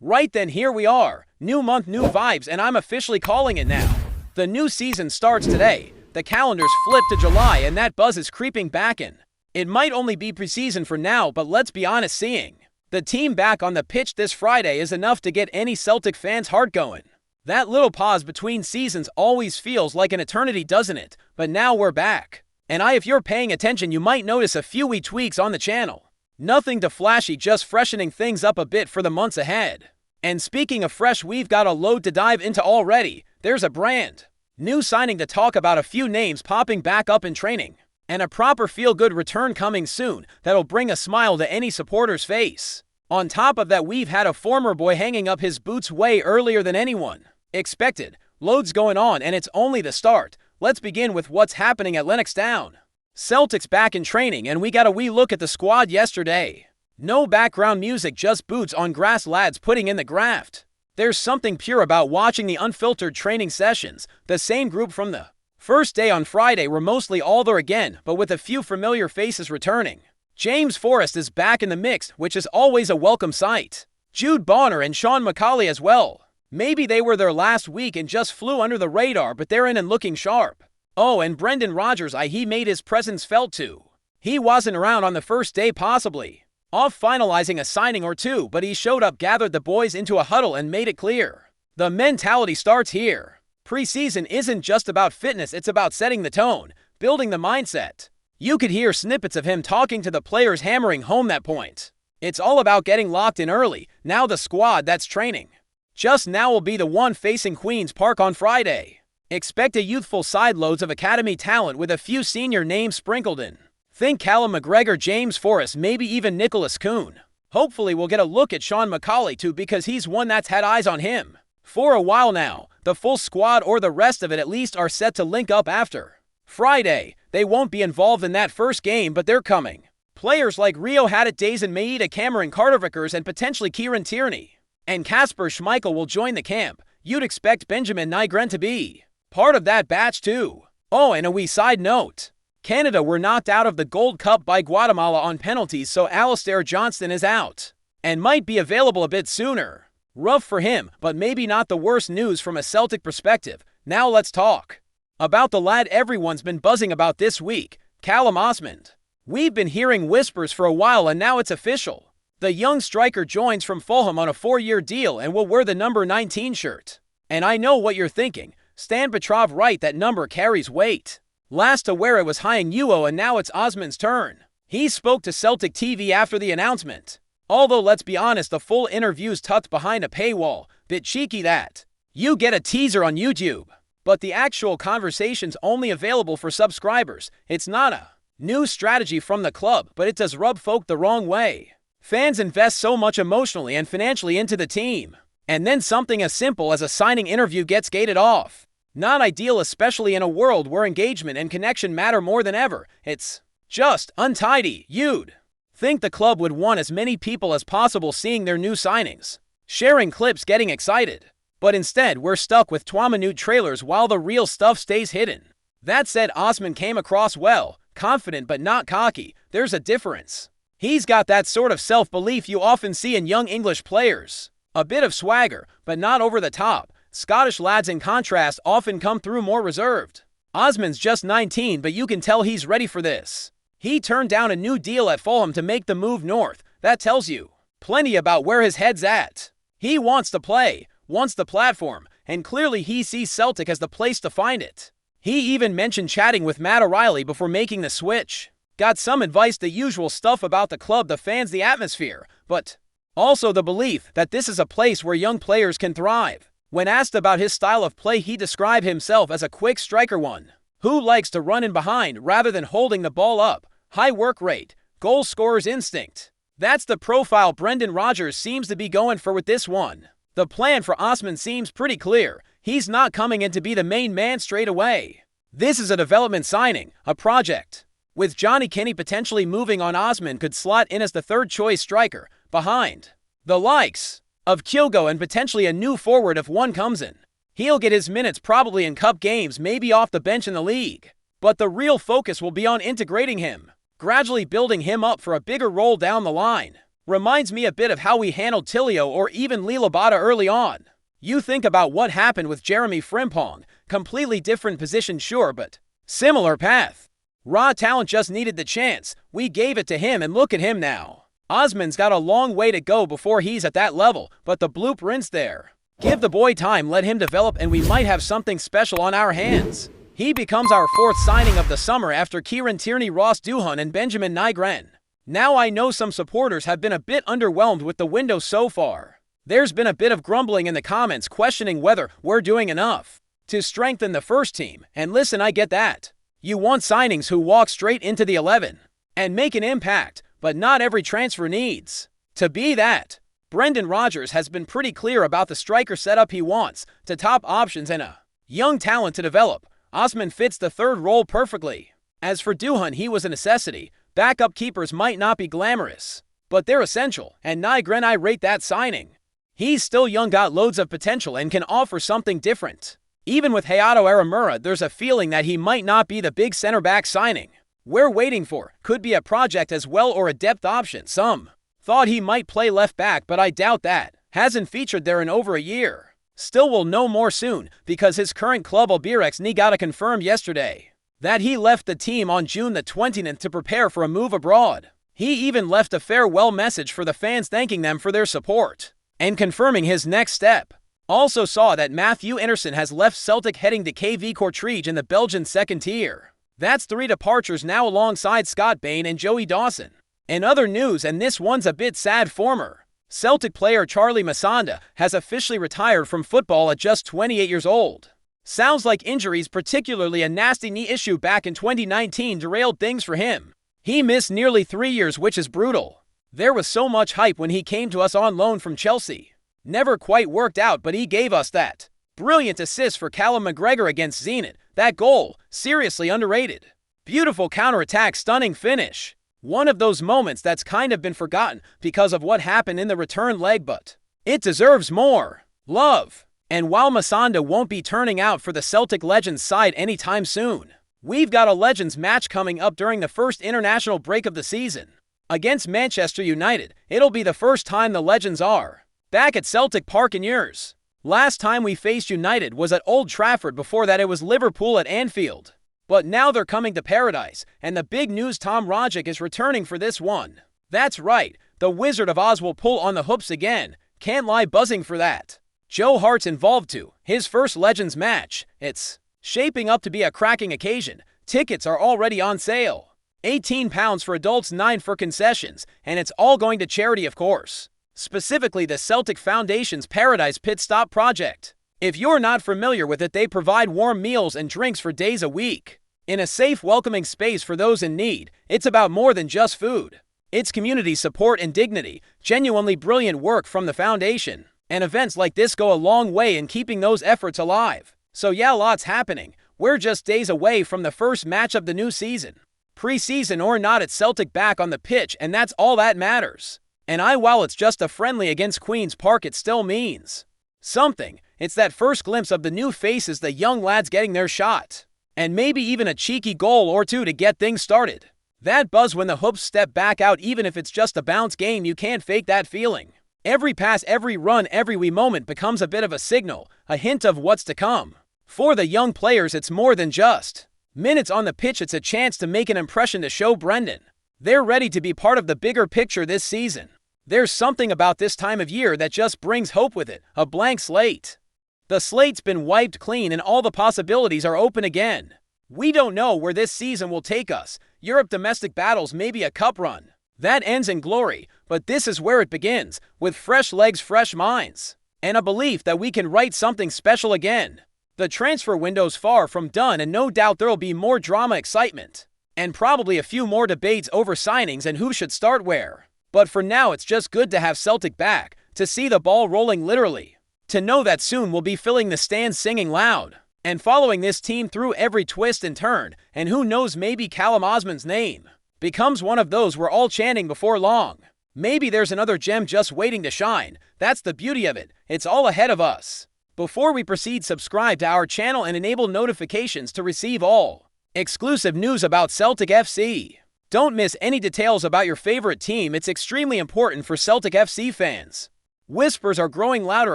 Right then, here we are. New month, new vibes, and I'm officially calling it now. The new season starts today. The calendars flip to July, and that buzz is creeping back in. It might only be preseason for now, but let's be honest, seeing the team back on the pitch this Friday is enough to get any Celtic fan's heart going. That little pause between seasons always feels like an eternity, doesn't it? But now we're back. And if you're paying attention, you might notice a few wee tweaks on the channel. Nothing too flashy, just freshening things up a bit for the months ahead. And speaking of fresh, we've got a load to dive into already. There's a brand new signing to talk about, a few names popping back up in training, and a proper feel-good return coming soon that'll bring a smile to any supporter's face. On top of that, we've had a former boy hanging up his boots way earlier than anyone expected. Loads going on, and it's only the start. Let's begin with what's happening at Lennox Town. Celtic's back in training, and we got a wee look at the squad yesterday. No background music, just boots on grass, lads putting in the graft. There's something pure about watching the unfiltered training sessions. The same group from the first day on Friday were mostly all there again, but with a few familiar faces returning. James Forrest is back in the mix, which is always a welcome sight. Jude Bonner and Sean McCauley as well. Maybe they were there last week and just flew under the radar, but they're in and looking sharp. Oh, and Brendan Rodgers, he made his presence felt too. He wasn't around on the first day, possibly off finalizing a signing or two, but he showed up, gathered the boys into a huddle, and made it clear. The mentality starts here. Preseason isn't just about fitness, it's about setting the tone, building the mindset. You could hear snippets of him talking to the players, hammering home that point. It's all about getting locked in early. Now the squad that's training just now will be the one facing Queen's Park on Friday. Expect a youthful side, loads of academy talent with a few senior names sprinkled in. Think Callum McGregor, James Forrest, maybe even Nicholas Kuhn. Hopefully we'll get a look at Sean McCauley too, because he's one that's had eyes on him for a while now. The full squad, or the rest of it at least, are set to link up after Friday. They won't be involved in that first game, but they're coming. Players like Rio Haddad, Dazen Maeda, Cameron Carter-Vickers, and potentially Kieran Tierney and Kasper Schmeichel will join the camp. You'd expect Benjamin Nygren to be part of that batch too. Oh, and a wee side note. Canada were knocked out of the Gold Cup by Guatemala on penalties, so Alistair Johnston is out and might be available a bit sooner. Rough for him, but maybe not the worst news from a Celtic perspective. Now let's talk about the lad everyone's been buzzing about this week, Callum Osman. We've been hearing whispers for a while, and now it's official. The young striker joins from Fulham on a 4-year deal and will wear the number 19 shirt. And I know what you're thinking. Stan Petrov right, that number carries weight. Last to wear it was Hyang Yuo, and now it's Osman's turn. He spoke to Celtic TV after the announcement. Although let's be honest, the full interview's tucked behind a paywall. Bit cheeky that. You get a teaser on YouTube, but the actual conversation's only available for subscribers. It's not a new strategy from the club, but it does rub folk the wrong way. Fans invest so much emotionally and financially into the team, and then something as simple as a signing interview gets gated off. Not ideal, especially in a world where engagement and connection matter more than ever. It's just untidy. You'd think the club would want as many people as possible seeing their new signings, sharing clips, getting excited. But instead, we're stuck with 2-minute trailers while the real stuff stays hidden. That said, Osman came across well, confident but not cocky. There's a difference. He's got that sort of self-belief you often see in young English players. A bit of swagger, but not over the top. Scottish lads, in contrast, often come through more reserved. Osman's just 19, but you can tell he's ready for this. He turned down a new deal at Fulham to make the move north. That tells you plenty about where his head's at. He wants to play, wants the platform, and clearly he sees Celtic as the place to find it. He even mentioned chatting with Matt O'Reilly before making the switch. Got some advice, the usual stuff about the club, the fans, the atmosphere, but also the belief that this is a place where young players can thrive. When asked about his style of play, he described himself as a quick striker, one who likes to run in behind rather than holding the ball up. High work rate, goal scorer's instinct. That's the profile Brendan Rodgers seems to be going for with this one. The plan for Osman seems pretty clear. He's not coming in to be the main man straight away. This is a development signing, a project. With Johnny Kenny potentially moving on, Osman could slot in as the third-choice striker, behind the likes of Kyogo and potentially a new forward if one comes in. He'll get his minutes probably in cup games, maybe off the bench in the league. But the real focus will be on integrating him, gradually building him up for a bigger role down the line. Reminds me a bit of how we handled Tilio or even Lilabata early on. You think about what happened with Jeremy Frimpong. Completely different position, sure, but similar path. Raw talent just needed the chance. We gave it to him, and look at him now. Osman's got a long way to go before he's at that level, but the blueprint's there. Give the boy time, let him develop, and we might have something special on our hands. He becomes our fourth signing of the summer after Kieran Tierney, Ross Duhan, and Benjamin Nygren. Now I know some supporters have been a bit underwhelmed with the window so far. There's been a bit of grumbling in the comments questioning whether we're doing enough to strengthen the first team, and listen, I get that. You want signings who walk straight into the 11 and make an impact, but not every transfer needs to be that. Brendan Rodgers has been pretty clear about the striker setup he wants, to top options and a young talent to develop. Osman fits the third role perfectly. As for Duhan, he was a necessity. Backup keepers might not be glamorous, but they're essential, and Nygren, I rate that signing. He's still young, got loads of potential, and can offer something different. Even with Hayato Aramura, there's a feeling that he might not be the big center back signing we're waiting for. Could be a project as well or a depth option. Some thought he might play left back, but I doubt that. Hasn't featured there in over a year. Still, will know more soon, because his current club Albirex Niigata confirmed yesterday that he left the team on June the 20th to prepare for a move abroad. He even left a farewell message for the fans thanking them for their support and confirming his next step. Also saw that Matthew Anderson has left Celtic heading to KV Kortrijk in the Belgian second tier. That's 3 departures now alongside Scott Bain and Joey Dawson. In other news, and this one's a bit sad, former Celtic player Charlie Masanda has officially retired from football at just 28 years old. Sounds like injuries, particularly a nasty knee issue back in 2019, derailed things for him. He missed nearly 3 years, which is brutal. There was so much hype when he came to us on loan from Chelsea. Never quite worked out, but he gave us that brilliant assist for Callum McGregor against Zenit. That goal, seriously underrated. Beautiful counterattack, stunning finish. One of those moments that's kind of been forgotten because of what happened in the return leg, but it deserves more love. And while Masanda won't be turning out for the Celtic Legends side anytime soon, we've got a Legends match coming up during the first international break of the season. Against Manchester United, it'll be the first time the Legends are back at Celtic Park in years. Last time we faced United was at Old Trafford, before that it was Liverpool at Anfield. But now they're coming to Paradise, and the big news, Tom Rogic is returning for this one. That's right, the Wizard of Oz will pull on the hoops again. Can't lie, buzzing for that. Joe Hart's involved too, his first Legends match. It's shaping up to be a cracking occasion. Tickets are already on sale. £18 for adults, $9 for concessions, and it's all going to charity, of course. Specifically the Celtic Foundation's Paradise Pit Stop project. If you're not familiar with it, they provide warm meals and drinks for days a week in a safe, welcoming space for those in need. It's about more than just food. It's community support and dignity, genuinely brilliant work from the Foundation. And events like this go a long way in keeping those efforts alive. So yeah, lots happening. We're just days away from the first match of the new season. Pre-season or not, it's Celtic back on the pitch, and that's all that matters. And while it's just a friendly against Queen's Park, it still means something. It's that first glimpse of the new faces, the young lads getting their shot. And maybe even a cheeky goal or two to get things started. That buzz when the hoops step back out, even if it's just a bounce game, you can't fake that feeling. Every pass, every run, every wee moment becomes a bit of a signal, a hint of what's to come. For the young players, it's more than just minutes on the pitch. It's a chance to make an impression, to show Brendan they're ready to be part of the bigger picture this season. There's something about this time of year that just brings hope with it, a blank slate. The slate's been wiped clean and all the possibilities are open again. We don't know where this season will take us. Europe, domestic battles, maybe a cup run. That ends in glory, but this is where it begins, with fresh legs, fresh minds, and a belief that we can write something special again. The transfer window's far from done, and no doubt there'll be more drama, excitement, and probably a few more debates over signings and who should start where. But for now, it's just good to have Celtic back, to see the ball rolling literally, to know that soon we'll be filling the stands singing loud, and following this team through every twist and turn, and who knows, maybe Callum Osman's name becomes one of those we're all chanting before long. Maybe there's another gem just waiting to shine. That's the beauty of it. It's all ahead of us. Before we proceed, subscribe to our channel and enable notifications to receive all exclusive news about Celtic FC. Don't miss any details about your favorite team. It's extremely important for Celtic FC fans. Whispers are growing louder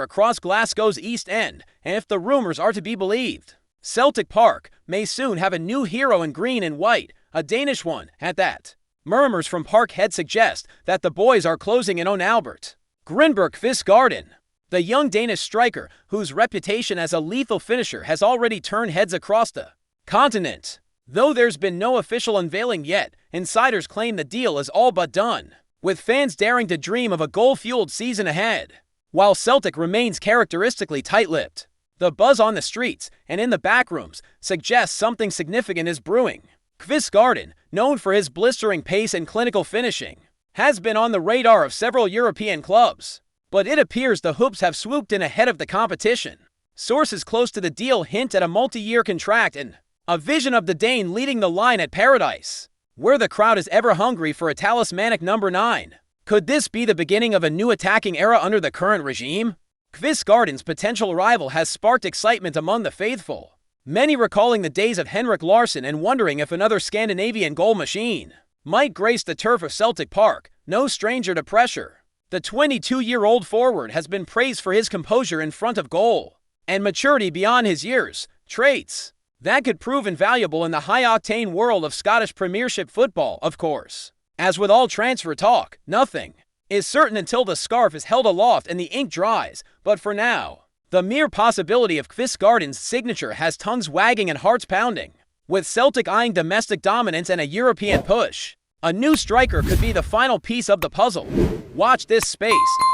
across Glasgow's East End, and if the rumors are to be believed, Celtic Park may soon have a new hero in green and white, a Danish one at that. Murmurs from Parkhead suggest that the boys are closing in on Albert KVISTGAARDEN, the young Danish striker whose reputation as a lethal finisher has already turned heads across the continent. Though there's been no official unveiling yet, insiders claim the deal is all but done, with fans daring to dream of a goal-fueled season ahead. While Celtic remains characteristically tight-lipped, the buzz on the streets and in the backrooms suggests something significant is brewing. KVISTGAARDEN, known for his blistering pace and clinical finishing, has been on the radar of several European clubs, but it appears the Hoops have swooped in ahead of the competition. Sources close to the deal hint at a multi-year contract and a vision of the Dane leading the line at Paradise, where the crowd is ever hungry for a talismanic number 9. Could this be the beginning of a new attacking era under the current regime? KVISTGAARDEN's potential arrival has sparked excitement among the faithful, many recalling the days of Henrik Larsson and wondering if another Scandinavian goal machine might grace the turf of Celtic Park, no stranger to pressure. The 22-year-old forward has been praised for his composure in front of goal and maturity beyond his years, traits that could prove invaluable in the high-octane world of Scottish Premiership football, of course. As with all transfer talk, nothing is certain until the scarf is held aloft and the ink dries, but for now, the mere possibility of KVISTGAARDEN's signature has tongues wagging and hearts pounding. With Celtic eyeing domestic dominance and a European push, a new striker could be the final piece of the puzzle. Watch this space.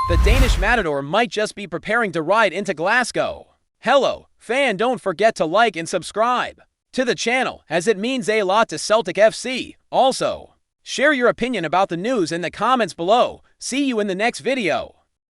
The Danish matador might just be preparing to ride into Glasgow. Hello, fan, don't forget to like and subscribe to the channel, as it means a lot to Celtic FC. Also, share your opinion about the news in the comments below. See you in the next video.